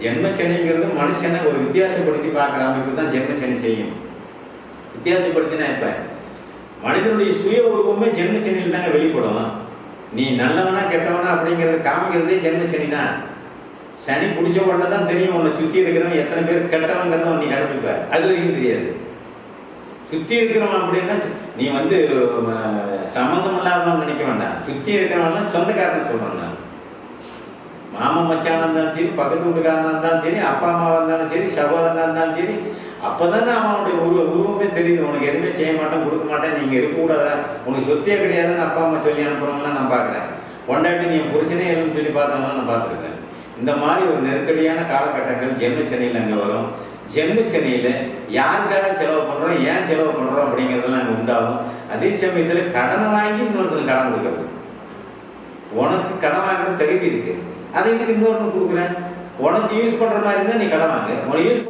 ஜென்மச்சனிங்கிறது மனுஷனை ஒரு வித்தியாசப்படுத்தி பார்க்குற அமைப்பு தான் ஜென்மச்சனி செய்யும். வித்தியாசப்படுத்தினா இப்ப மனிதனுடைய சுய உருவமே ஜென்மச்சனியில் தாங்க வெளிப்படும். நீ நல்லவனா கெட்டவனா அப்படிங்கிறது காமிக்கிறதே ஜென்மச்சனி தான். சனி பிடிச்ச உடனே தான் தெரியும் உன்னை சுற்றி இருக்கிறவன் எத்தனை பேர் கெட்டவங்கிறத நீ கண்டுபிடிப்ப. அது வரைக்கும் தெரியாது. சுற்றி இருக்கிறவன் அப்படின்னா நீ சம்மந்தம் இல்லாதவன் நினைக்க வேண்டாம். சுற்றி இருக்கிறவன்லாம் சொந்தக்காரன்னு சொல்கிறேன் நான். மாமன் மச்சானா இருந்தாலும் சரி, பக்கத்து வீட்டுக்காரனா இருந்தாலும் சரி, அப்பா அம்மாவாக இருந்தாலும் சரி, சகோதரனாக இருந்தாலும் சரி, அப்போ தானே அவனுடைய உருவமே தெரியுது. உனக்கு எதுவுமே செய்ய மாட்டேன், கொடுக்க மாட்டேன், நீங்கள் இருக்கக்கூடாதா, உனக்கு சொத்தே கிடையாதுன்னு அப்பா அம்மா சொல்லி அனுப்புகிறவங்களாம் நான் பார்க்குறேன். கொண்டாட்டி நீ புருஷனே இல்லைன்னு சொல்லி பார்த்தவங்களாம் நான் பார்த்துருக்கேன். இந்த மாதிரி ஒரு நெருக்கடியான காலகட்டங்கள் ஜென்மச்சனியில் அங்கே வரும். ஜென்மச்சனியில் யாருக்காக செலவு பண்ணுறோம், ஏன் செலவு பண்ணுறோம் அப்படிங்கிறதெல்லாம் அங்கே உண்டாகும். அதே சமயத்தில் கடனை வாங்கி இன்னொருத்தருக்கு கடன் கொடுக்குறது. உனக்கு கடன் வாங்குறது தகுதி இருக்குது, அதை இதுக்கு இன்னொருத்தருக்கு கொடுக்குறேன். உனக்கு யூஸ் பண்ணுற மாதிரி இருந்தால் நீ கடன் வாங்க. உனக்கு யூஸ்